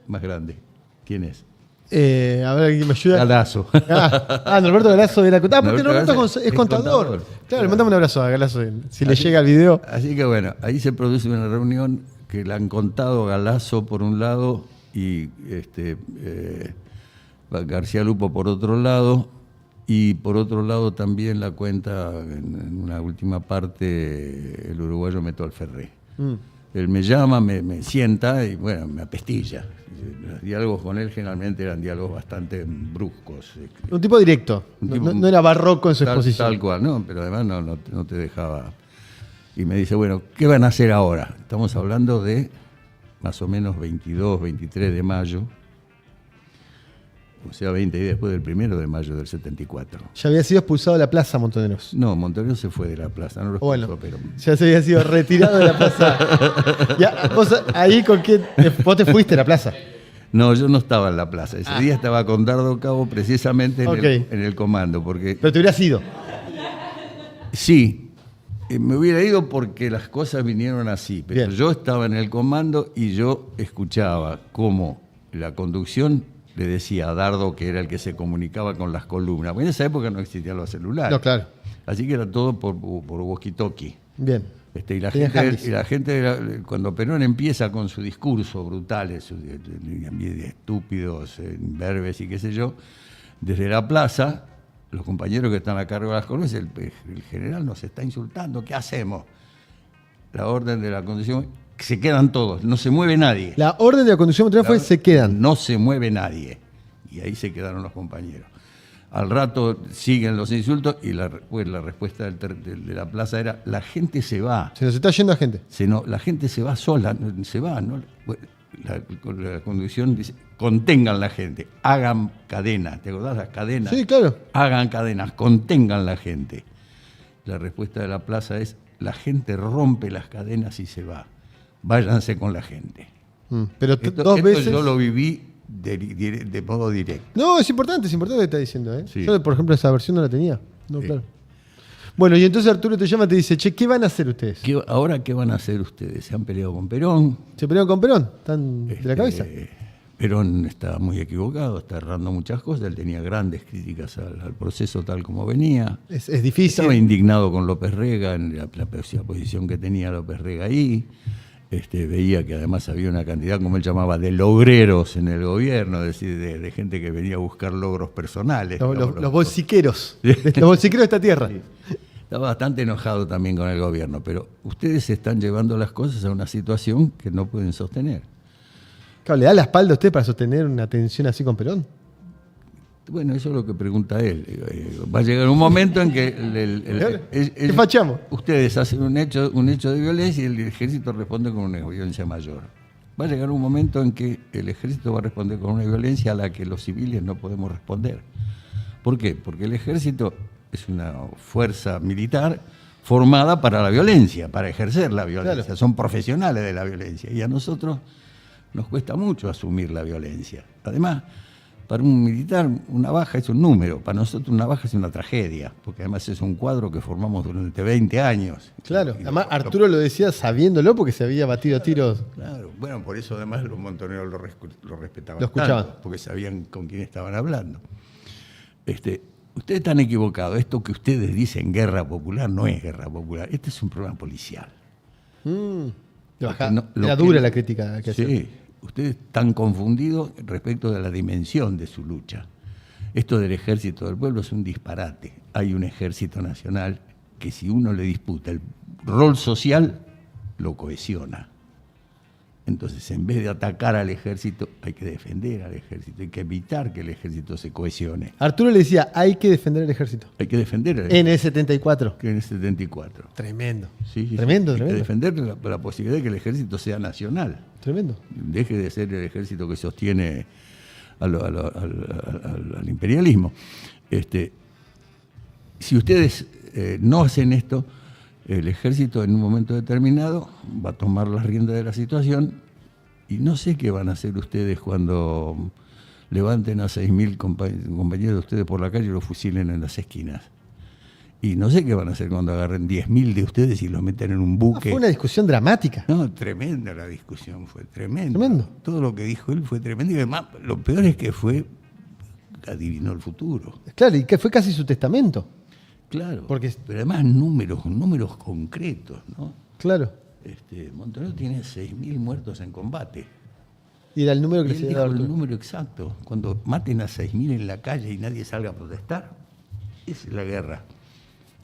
[SPEAKER 2] más grande. ¿Quién es?
[SPEAKER 1] A ver, ¿quién me ayuda?
[SPEAKER 2] Galazo.
[SPEAKER 1] Norberto Galazo era porque Norberto es contador. Claro, le mandamos un abrazo a Galazo si le llega el video.
[SPEAKER 2] Así que bueno, ahí se produce una reunión que le han contado Galazo por un lado y García Lupo por otro lado, y por otro lado también la cuenta en una última parte el uruguayo Meto Alferré. Él me llama, me sienta y bueno, me apestilla. Los diálogos con él generalmente eran diálogos bastante bruscos.
[SPEAKER 1] Un tipo directo, no era barroco en su exposición.
[SPEAKER 2] Tal cual, no, pero además no te dejaba. Y me dice, bueno, ¿qué van a hacer ahora? Estamos hablando de más o menos 22, 23 de mayo, o sea, 20 días después del 1 de mayo del 74.
[SPEAKER 1] Ya había sido expulsado de la plaza Montoneros.
[SPEAKER 2] No, Montoneros se fue de la plaza, no lo expulsó, pero...
[SPEAKER 1] Ya se había sido retirado de la plaza. Ya, vos ahí con quién, vos te fuiste a la plaza.
[SPEAKER 2] No, yo no estaba en la plaza. Ese día estaba con Dardo Cabo precisamente en el comando. Porque...
[SPEAKER 1] Pero te hubieras ido.
[SPEAKER 2] Sí, Me hubiera ido porque las cosas vinieron así, pero
[SPEAKER 1] Bien.
[SPEAKER 2] yo estaba en el comando y yo escuchaba cómo la conducción le decía a Dardo, que era el que se comunicaba con las columnas. Bueno, en esa época no existían los celulares.
[SPEAKER 1] No, claro.
[SPEAKER 2] Así que era todo por walkie-talkie.
[SPEAKER 1] Bien.
[SPEAKER 2] Y la
[SPEAKER 1] Tenía
[SPEAKER 2] gente,
[SPEAKER 1] handys.
[SPEAKER 2] y la gente, cuando Perón empieza con su discurso brutal, de estúpidos, imberbes y qué sé yo, desde la plaza, los compañeros que están a cargo de las columnas, el general nos está insultando, ¿qué hacemos? La orden de la conducción, que se quedan todos, no se mueve nadie.
[SPEAKER 1] La orden de la conducción montonera fue se quedan.
[SPEAKER 2] No se mueve nadie. Y ahí se quedaron los compañeros. Al rato siguen los insultos y la respuesta de la plaza era, la gente se va.
[SPEAKER 1] Se nos está yendo a gente.
[SPEAKER 2] La gente se va sola, se va. ¿No? La conducción dice, contengan la gente, hagan cadenas. ¿Te acordás las cadenas?
[SPEAKER 1] Sí, claro.
[SPEAKER 2] Hagan cadenas, contengan la gente. La respuesta de la plaza es, la gente rompe las cadenas y se va. Váyanse con la gente.
[SPEAKER 1] Pero dos
[SPEAKER 2] esto
[SPEAKER 1] veces.
[SPEAKER 2] yo lo viví de modo directo.
[SPEAKER 1] No, es importante lo que está diciendo.
[SPEAKER 2] Sí.
[SPEAKER 1] Yo, por ejemplo, esa versión no la tenía. No,
[SPEAKER 2] Sí.
[SPEAKER 1] claro. Bueno, y entonces Arturo te llama y te dice, che, ¿qué van a hacer ustedes?
[SPEAKER 2] ¿Ahora qué van a hacer ustedes? ¿Se han peleado con Perón?
[SPEAKER 1] ¿Se pelearon con Perón? ¿Están de la cabeza?
[SPEAKER 2] Perón está muy equivocado, está errando muchas cosas. Él tenía grandes críticas al proceso tal como venía.
[SPEAKER 1] Es difícil.
[SPEAKER 2] Estaba indignado con López Rega, en la posición que tenía López Rega ahí. Veía que además había una cantidad, como él llamaba, de logreros en el gobierno, es decir, de gente que venía a buscar logros personales.
[SPEAKER 1] Los bolsiqueros. Los bolsiqueros de esta tierra.
[SPEAKER 2] Sí. Estaba bastante enojado también con el gobierno, pero ustedes están llevando las cosas a una situación que no pueden sostener.
[SPEAKER 1] Claro, ¿le da la espalda a usted para sostener una tensión así con Perón?
[SPEAKER 2] Bueno, eso es lo que pregunta él. Va a llegar un momento en que
[SPEAKER 1] ¿Qué fachamos?
[SPEAKER 2] ustedes hacen un hecho de violencia y el ejército responde con una violencia mayor. Va a llegar un momento en que el ejército va a responder con una violencia a la que los civiles no podemos responder. ¿Por qué? Porque el ejército es una fuerza militar formada para la violencia, para ejercer la violencia.
[SPEAKER 1] Claro.
[SPEAKER 2] Son profesionales de la violencia y a nosotros nos cuesta mucho asumir la violencia. Además, para un militar una baja es un número, para nosotros una baja es una tragedia, porque además es un cuadro que formamos durante 20 años.
[SPEAKER 1] Claro, además Arturo lo decía sabiéndolo porque se había batido a tiros.
[SPEAKER 2] Claro, bueno, por eso además los montoneros lo respetaban
[SPEAKER 1] Lo escuchaban.
[SPEAKER 2] tanto, porque sabían con quién estaban hablando. Ustedes están equivocados, esto que ustedes dicen guerra popular no es guerra popular, este es un programa policial.
[SPEAKER 1] Era dura la crítica que hacía.
[SPEAKER 2] Sí, ustedes están confundidos respecto de la dimensión de su lucha. Esto del ejército del pueblo es un disparate. Hay un ejército nacional que si uno le disputa el rol social, lo cohesiona. Entonces, en vez de atacar al ejército, hay que defender al ejército, hay que evitar que el ejército se cohesione.
[SPEAKER 1] Arturo le decía, hay que defender el ejército.
[SPEAKER 2] Hay que defender al
[SPEAKER 1] En el 74.
[SPEAKER 2] que en el 74.
[SPEAKER 1] Tremendo.
[SPEAKER 2] Sí.
[SPEAKER 1] Tremendo,
[SPEAKER 2] Hay
[SPEAKER 1] tremendo.
[SPEAKER 2] que defender la posibilidad de que el ejército sea nacional.
[SPEAKER 1] Tremendo.
[SPEAKER 2] Deje de ser el ejército que sostiene al imperialismo. Si ustedes no hacen esto, el ejército en un momento determinado va a tomar las riendas de la situación y no sé qué van a hacer ustedes cuando levanten a 6.000 compañeros de ustedes por la calle y los fusilen en las esquinas. Y no sé qué van a hacer cuando agarren 10.000 de ustedes y los meten en un buque.
[SPEAKER 1] Fue una discusión dramática.
[SPEAKER 2] No, tremenda la discusión, fue tremenda.
[SPEAKER 1] Tremendo.
[SPEAKER 2] Todo lo que dijo él fue tremendo y además lo peor es que adivinó el futuro.
[SPEAKER 1] Claro, y que fue casi su testamento.
[SPEAKER 2] Claro,
[SPEAKER 1] Porque-
[SPEAKER 2] pero además números concretos, ¿no?
[SPEAKER 1] Claro.
[SPEAKER 2] Montonero tiene 6.000 muertos en combate.
[SPEAKER 1] Y era el número que
[SPEAKER 2] Y
[SPEAKER 1] le
[SPEAKER 2] él
[SPEAKER 1] había
[SPEAKER 2] dijo
[SPEAKER 1] dado
[SPEAKER 2] el
[SPEAKER 1] Arturo.
[SPEAKER 2] número exacto. Cuando maten a 6.000 en la calle y nadie salga a protestar, esa es la guerra.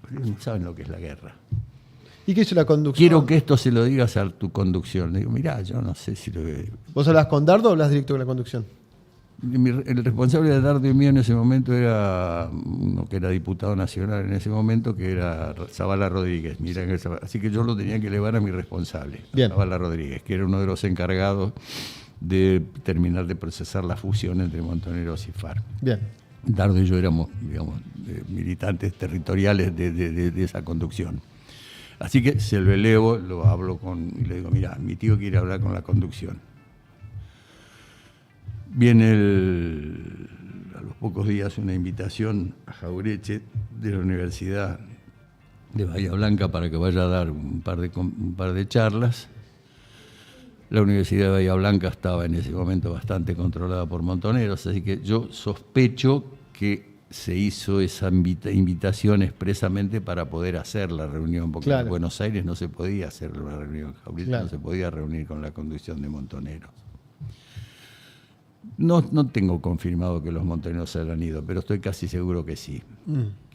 [SPEAKER 2] Pero ellos no saben lo que es la guerra.
[SPEAKER 1] ¿Y qué hizo la conducción?
[SPEAKER 2] Quiero que esto se lo digas a tu conducción. Le digo, mirá, yo no sé si lo...
[SPEAKER 1] ¿Vos hablás con Dardo o hablas directo con la conducción?
[SPEAKER 2] El responsable de Dardo y mío en ese momento era uno que era diputado nacional en ese momento, que era Zavala Rodríguez. Así que yo lo tenía que elevar a mi responsable,
[SPEAKER 1] Bien.
[SPEAKER 2] Zavala Rodríguez, que era uno de los encargados de terminar de procesar la fusión entre Montoneros y FARC.
[SPEAKER 1] Bien.
[SPEAKER 2] Dardo y yo éramos, digamos, militantes territoriales de esa conducción. Así que se lo elevo, lo hablo y le digo, mira, mi tío quiere hablar con la conducción. Viene a los pocos días una invitación a Jaureche de la universidad de Bahía Blanca para que vaya a dar un par de charlas. La Universidad de Bahía Blanca estaba en ese momento bastante controlada por montoneros, así que yo sospecho que se hizo esa invitación expresamente para poder hacer la reunión, porque en Buenos Aires no se podía hacer la reunión, no se podía reunir con la conducción de montoneros. No tengo confirmado que los montoneros hayan ido, pero estoy casi seguro que sí,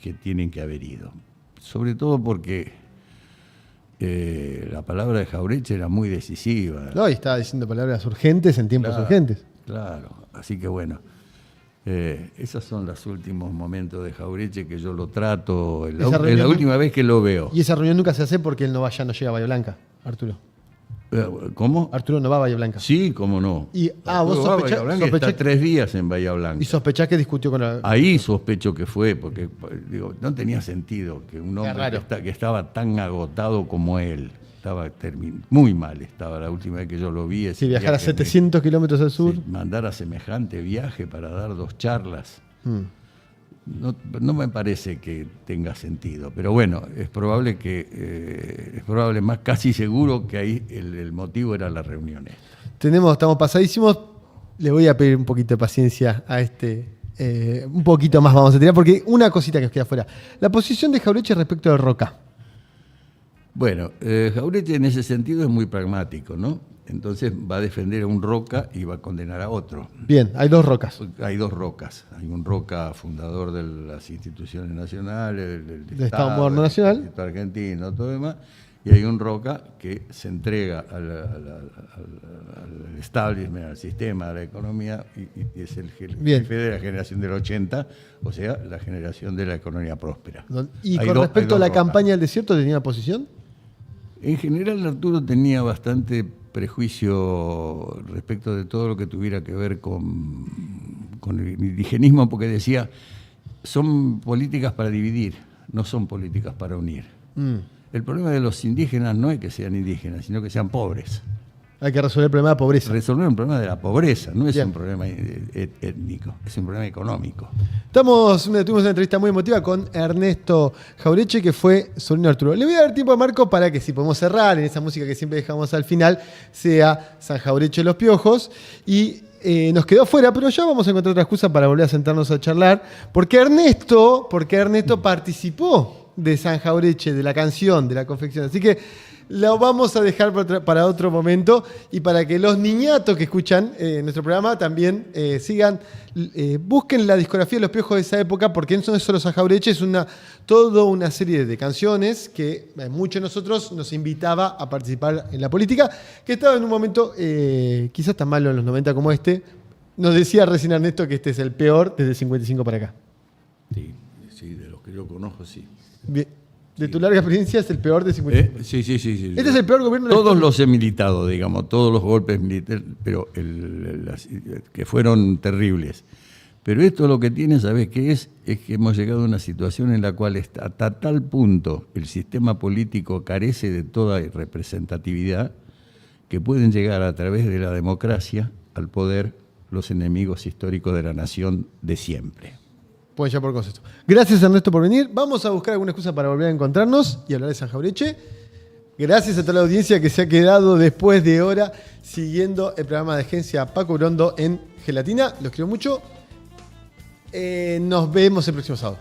[SPEAKER 2] que tienen que haber ido. Sobre todo porque la palabra de Jauretche era muy decisiva.
[SPEAKER 1] No, y estaba diciendo palabras urgentes en tiempos urgentes.
[SPEAKER 2] Claro, así que bueno. Esos son los últimos momentos de Jauretche que yo lo trato, es la última vez que lo veo.
[SPEAKER 1] Y esa reunión nunca se hace porque él ya no llega a Bahía Blanca, Arturo.
[SPEAKER 2] ¿Cómo?
[SPEAKER 1] Arturo no va a Bahía Blanca.
[SPEAKER 2] Sí, cómo no.
[SPEAKER 1] Y, vos sospechás
[SPEAKER 2] está 3 días en Bahía Blanca.
[SPEAKER 1] ¿Y sospechás que discutió con la...?
[SPEAKER 2] Ahí sospecho que fue, porque digo, no tenía sentido que un hombre que estaba tan agotado como él, estaba muy mal, estaba la última vez que yo lo vi.
[SPEAKER 1] Sí, viajar a 700 kilómetros al sur.
[SPEAKER 2] Sí, mandar a semejante viaje para dar 2 charlas. No me parece que tenga sentido, pero bueno, es probable más casi seguro que ahí el motivo era la reunión.
[SPEAKER 1] Estamos pasadísimos. Le voy a pedir un poquito de paciencia a un poquito más vamos a tirar, porque una cosita que nos queda fuera. La posición de Jauretche respecto de Roca.
[SPEAKER 2] Bueno, Jauretche en ese sentido es muy pragmático, ¿no? Entonces va a defender a un Roca y va a condenar a otro.
[SPEAKER 1] Bien, hay 2 Rocas.
[SPEAKER 2] Hay 2 Rocas. Hay un Roca fundador de las instituciones nacionales, del
[SPEAKER 1] Estado Moderno Nacional,
[SPEAKER 2] del Estado argentino, todo demás. Y hay un Roca que se entrega al establishment, al sistema, a la economía, y es el jefe de la generación del 80, o sea, la generación de la economía próspera.
[SPEAKER 1] ¿Y con respecto a la campaña del desierto tenía posición?
[SPEAKER 2] En general, Arturo tenía bastante prejuicio respecto de todo lo que tuviera que ver con el indigenismo, porque decía, son políticas para dividir, no son políticas para unir. El problema de los indígenas no es que sean indígenas, sino que sean pobres.
[SPEAKER 1] Hay que resolver el problema de la pobreza.
[SPEAKER 2] Resolver un problema de la pobreza, no es un problema étnico, es un problema económico.
[SPEAKER 1] Tuvimos una entrevista muy emotiva con Ernesto Jauretche, que fue sobrino de Arturo. Le voy a dar tiempo a Marco para que, si podemos cerrar en esa música que siempre dejamos al final, sea San Jauretche Los Piojos. Y nos quedó fuera, pero ya vamos a encontrar otra excusa para volver a sentarnos a charlar, porque Ernesto participó de San Jauretche, de la canción, de la confección. Así que lo vamos a dejar para otro momento, y para que los niñatos que escuchan nuestro programa también sigan, busquen la discografía de Los Piojos de esa época, porque no es solo San Jauretche, es toda una serie de canciones que muchos de nosotros nos invitaba a participar en la política, que estaba en un momento quizás tan malo en los 90 como este. Nos decía recién Ernesto que este es el peor desde el 55 para acá.
[SPEAKER 2] Sí, de los que yo conozco, sí.
[SPEAKER 1] Bien. De tu larga experiencia, es el peor de 55.
[SPEAKER 2] Sí.
[SPEAKER 1] Este es el peor gobierno de la
[SPEAKER 2] Todos los he militado, digamos, todos los golpes militares, pero que fueron terribles. Pero esto lo que tiene, ¿sabes qué es? Es que hemos llegado a una situación en la cual hasta tal punto el sistema político carece de toda representatividad, que pueden llegar a través de la democracia al poder los enemigos históricos de la nación de siempre.
[SPEAKER 1] Pueden ya por concepto. Gracias, Ernesto, por venir. Vamos a buscar alguna excusa para volver a encontrarnos y hablar de San Jauretche. Gracias a toda la audiencia que se ha quedado después de hora siguiendo el programa de Agencia Paco Urondo en Gelatina. Los quiero mucho. Nos vemos el próximo sábado.